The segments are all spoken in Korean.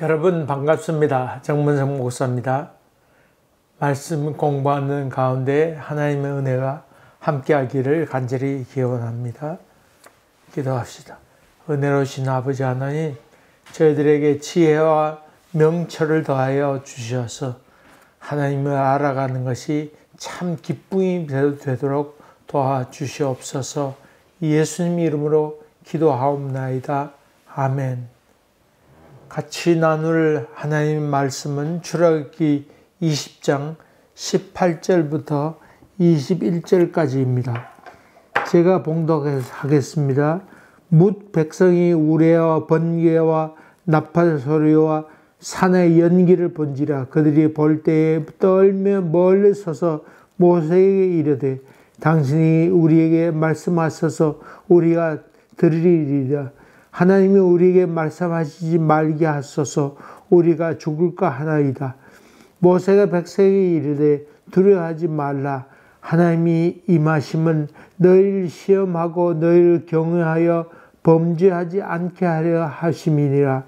여러분 반갑습니다. 정문성 목사입니다. 말씀 공부하는 가운데 하나님의 은혜가 함께하기를 간절히 기원합니다. 기도합시다. 은혜로우신 아버지 하나님, 저희들에게 지혜와 명철을 더하여 주셔서 하나님을 알아가는 것이 참 기쁨이 되도록 도와주시옵소서. 예수님 이름으로 기도하옵나이다. 아멘. 같이 나눌 하나님의 말씀은 출애굽기 20장 18절부터 21절까지입니다. 제가 봉독하겠습니다. 뭇 백성이 우레와 번개와 나팔 소리와 산의 연기를 본지라. 그들이 볼 때에 떨며 멀리 서서 모세에게 이르되, 당신이 우리에게 말씀하셔서 우리가 들으리리라. 하나님이 우리에게 말씀하시지 말게 하소서. 우리가 죽을까 하나이다. 모세가 백성에게 이르되, 두려워하지 말라. 하나님이 임하심은 너희를 시험하고 너희를 경외하여 범죄하지 않게 하려 하심이니라.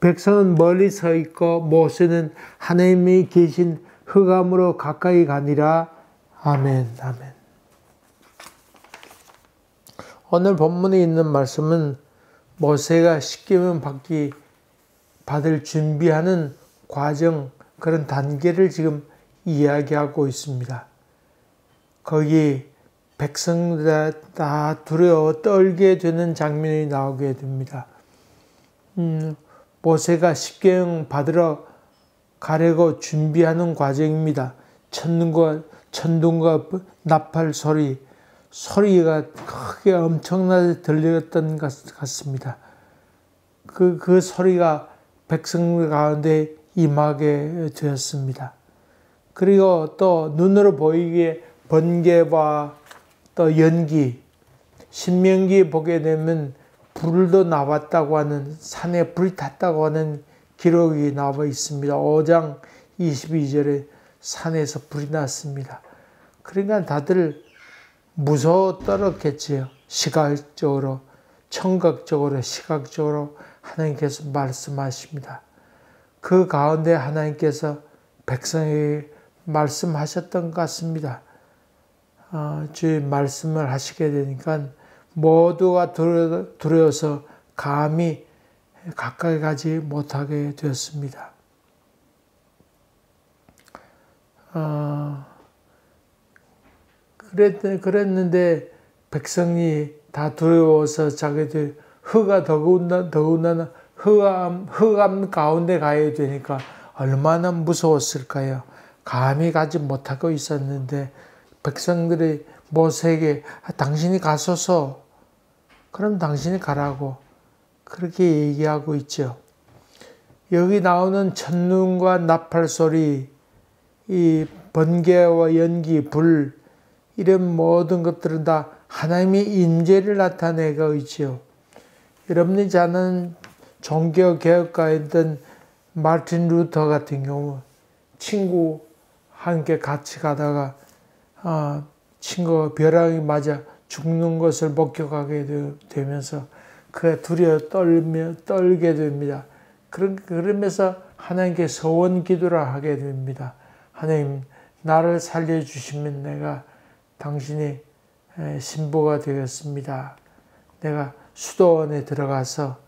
백성은 멀리 서 있고 모세는 하나님이 계신 흑암으로 가까이 가니라. 아멘. 아멘. 오늘 본문에 있는 말씀은 모세가 십계명 받을 준비하는 과정, 그런 단계를 지금 이야기하고 있습니다. 거기 백성들 다 두려워 떨게 되는 장면이 나오게 됩니다. 모세가 십계명 받으러 가려고 준비하는 과정입니다. 천둥과 나팔 소리가 크게 엄청나게 들렸던 것 같습니다. 그 소리가 백성들 가운데 임하게 되었습니다. 그리고 또 눈으로 보이기에 번개와 또 연기, 신명기에 보게 되면 불도 나왔다고 하는, 산에 불이 탔다고 하는 기록이 나와 있습니다. 5장 22절에 산에서 불이 났습니다. 그러니까 다들 무서워 떨었겠지요. 시각적으로, 청각적으로, 시각적으로 하나님께서 말씀하십니다. 그 가운데 하나님께서 백성에게 말씀하셨던 것 같습니다. 주의 말씀을 하시게 되니까 모두가 두려워서 감히 가까이 가지 못하게 되었습니다. 그랬는데 백성이 다 두려워서 자기들 더군다나 흑암 가운데 가야 되니까 얼마나 무서웠을까요? 감히 가지 못하고 있었는데 백성들이 모세에게 당신이 가소서, 그럼 당신이 가라고 그렇게 얘기하고 있죠. 여기 나오는 천둥과 나팔 소리, 이 번개와 연기, 불, 이런 모든 것들은 다 하나님의 임재를 나타내고 있지요. 여러분이 잘 아는 종교개혁가였던 마르틴 루터 같은 경우, 친구와 함께 같이 가다가 친구가 벼랑이 맞아 죽는 것을 목격하게 되면서 그가 두려워 떨게 됩니다. 그러면서 하나님께 소원 기도를 하게 됩니다. 하나님, 나를 살려주시면 내가 당신의 신부가 되겠습니다. 내가 수도원에 들어가서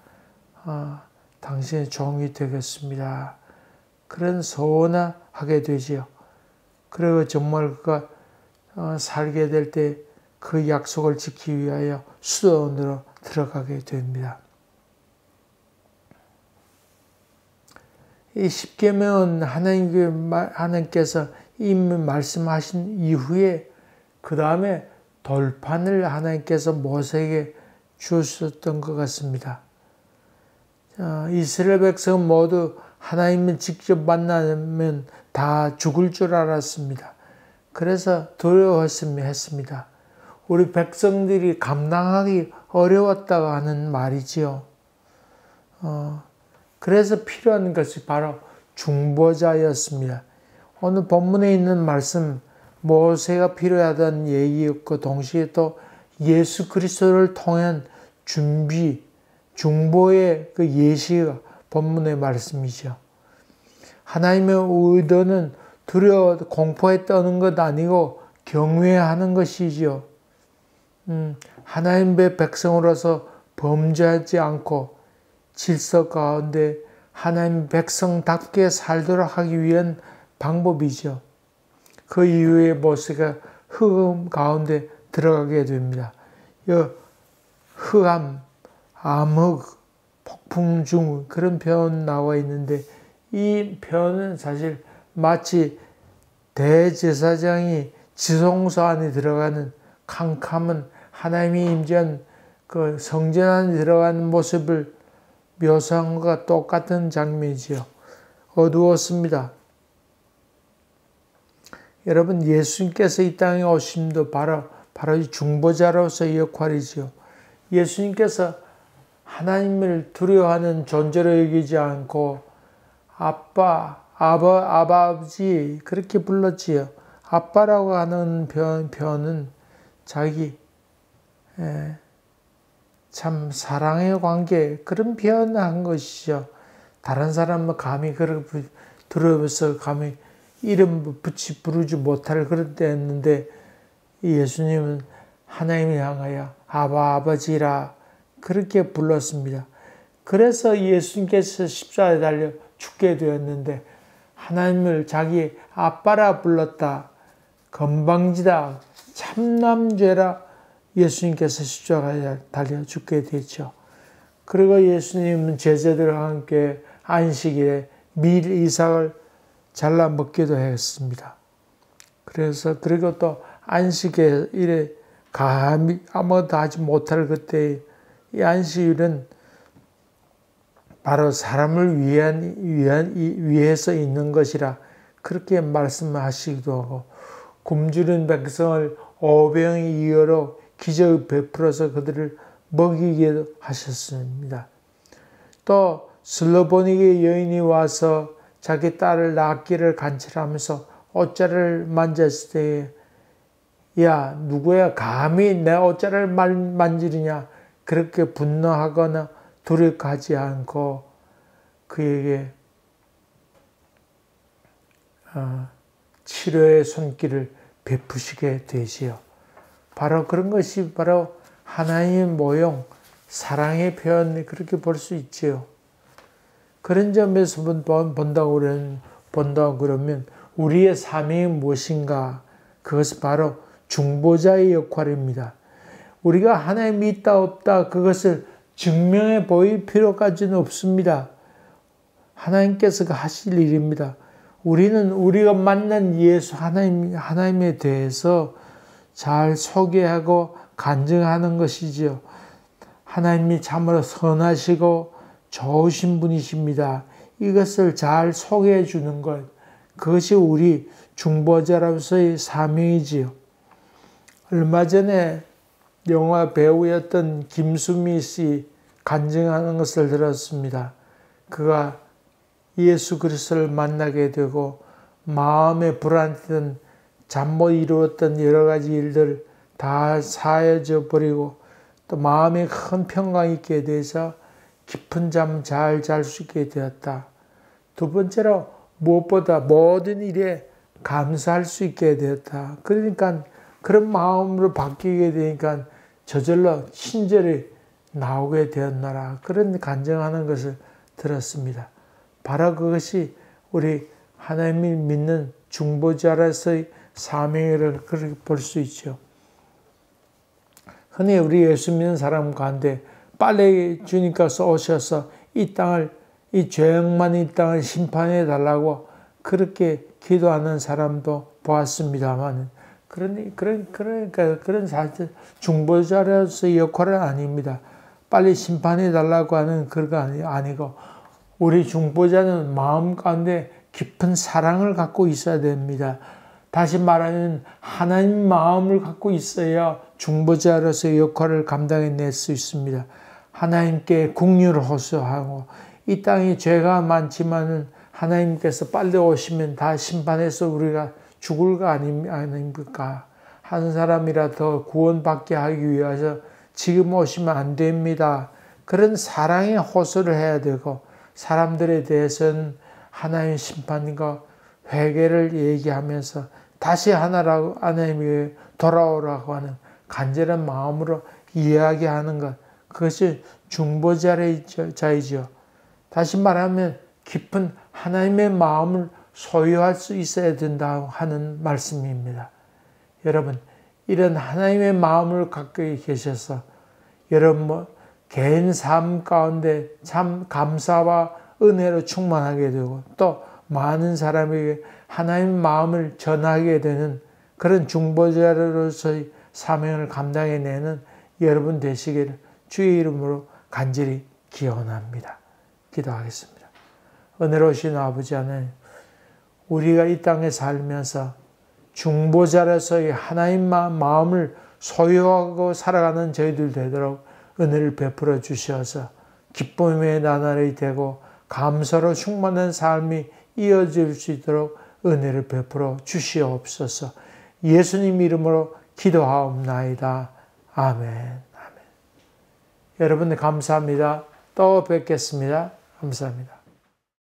당신의 종이 되겠습니다. 그런 소원을 하게 되지요. 그리고 정말 그가 살게 될 때 그 약속을 지키기 위하여 수도원으로 들어가게 됩니다. 이 십계명은 하나님께서 이미 말씀하신 이후에 그 다음에 돌판을 하나님께서 모세에게 주셨던 것 같습니다. 이스라엘 백성은 모두 하나님을 직접 만나면 다 죽을 줄 알았습니다. 그래서 두려워했습니다. 우리 백성들이 감당하기 어려웠다고 하는 말이지요. 그래서 필요한 것이 바로 중보자였습니다. 오늘 본문에 있는 말씀, 모세가 필요하다는 얘기였고 동시에 또 예수 그리스도를 통한 중보의 그 예시가 본문의 말씀이죠. 하나님의 의도는 두려워 공포에 떠는 것 아니고 경외하는 것이지요. 하나님의 백성으로서 범죄하지 않고 질서 가운데 하나님 백성답게 살도록 하기 위한 방법이죠. 그 이후에 모세가 흑암 가운데 들어가게 됩니다. 흑암, 암흑, 폭풍 중 그런 표현 나와 있는데 이 표현은 사실 마치 대제사장이 지성소 안에 들어가는 캄캄한 하나님이 임재한 그 성전 안에 들어가는 모습을 묘사한 것과 똑같은 장면이지요. 어두웠습니다. 여러분, 예수님께서 이 땅에 오심도 바로 이 중보자로서의 역할이지요. 예수님께서 하나님을 두려워하는 존재로 여기지 않고 아버지 그렇게 불렀지요. 아빠라고 하는 표현은 자기 참 사랑의 관계 그런 표현을 한 것이죠. 다른 사람은 감히 그렇게 들어서 감히 이름 부르지 못할 그런 때였는데 예수님은 하나님을 향하여 아버지라 그렇게 불렀습니다. 그래서 예수님께서 십자가에 달려 죽게 되었는데 하나님을 자기 아빠라 불렀다. 건방지다. 참남죄라 예수님께서 십자가에 달려 죽게 됐죠. 그리고 예수님은 제자들과 함께 안식일에 밀 이삭을 잘라 먹기도 했습니다. 그리고 또 안식일에 감히 아무것도 하지 못할 그때 이 안식일은 바로 사람을 위해서 있는 것이라 그렇게 말씀하시기도 하고 굶주린 백성을 5병의 이어로 기적을 베풀어서 그들을 먹이게 하셨습니다. 또 슬로보니게 여인이 와서 자기 딸을 낳기를 간절하면서 옷자를 만졌을 때에 야 누구야 감히 내 옷자를 만지느냐 그렇게 분노하거나 두렵하지 않고 그에게 치료의 손길을 베푸시게 되지요. 바로 그런 것이 바로 하나님의 모형, 사랑의 표현 그렇게 볼 수 있지요. 그런 점에서 본다고 그러면 우리의 사명이 무엇인가? 그것은 바로 중보자의 역할입니다. 우리가 하나님이 있다 없다 그것을 증명해 보일 필요까지는 없습니다. 하나님께서 하실 일입니다. 우리는 우리가 만난 예수 하나님에 대해서 잘 소개하고 간증하는 것이지요. 하나님이 참으로 선하시고 좋으신 분이십니다. 이것을 잘 소개해 주는 것, 그것이 우리 중보자로서의 사명이지요. 얼마 전에 영화 배우였던 김수미 씨 간증하는 것을 들었습니다. 그가 예수 그리스도를 만나게 되고 마음에 불안했던 잠 못 이루었던 여러 가지 일들 다 사해져 버리고 또 마음에 큰 평강이 있게 돼서 깊은 잠 잘 잘 수 있게 되었다. 두 번째로 무엇보다 모든 일에 감사할 수 있게 되었다. 그러니까 그런 마음으로 바뀌게 되니까 저절로 친절이 나오게 되었나라. 그런 간증하는 것을 들었습니다. 바로 그것이 우리 하나님을 믿는 중보자로서의 사명을 그렇게 볼 수 있죠. 흔히 우리 예수 믿는 사람 가운데 빨리 주님께서 오셔서 이 죄악 많은 이 땅을 심판해 달라고 그렇게 기도하는 사람도 보았습니다만 그러니까 그런 사실 중보자로서의 역할은 아닙니다. 빨리 심판해 달라고 하는 그런 거 아니고 우리 중보자는 마음 가운데 깊은 사랑을 갖고 있어야 됩니다. 다시 말하면 하나님 마음을 갖고 있어야 중보자로서의 역할을 감당해낼 수 있습니다. 하나님께 긍휼을 호소하고 이 땅에 죄가 많지만은 하나님께서 빨리 오시면 다 심판해서 우리가 죽을 거 아닙니까? 한 사람이라도 구원받게 하기 위해서 지금 오시면 안 됩니다. 그런 사랑의 호소를 해야 되고 사람들에 대해서는 하나님의 심판과 회개를 얘기하면서 다시 하나님에게 돌아오라고 하는 간절한 마음으로 이야기하는 것, 그것이 중보자이지요. 다시 말하면 깊은 하나님의 마음을 소유할 수 있어야 된다고 하는 말씀입니다. 여러분, 이런 하나님의 마음을 갖고 계셔서 여러분 개인 삶 가운데 참 감사와 은혜로 충만하게 되고 또 많은 사람에게 하나님의 마음을 전하게 되는 그런 중보자로서의 사명을 감당해내는 여러분 되시기를 주의 이름으로 간절히 기원합니다. 기도하겠습니다. 은혜로우신 아버지 하나님, 우리가 이 땅에 살면서 중보자로서의 하나님 마음을 소유하고 살아가는 저희들 되도록 은혜를 베풀어 주셔서 기쁨의 나날이 되고 감사로 충만한 삶이 이어질 수 있도록 은혜를 베풀어 주시옵소서. 예수님 이름으로 기도하옵나이다. 아멘. 여러분 감사합니다. 또 뵙겠습니다. 감사합니다.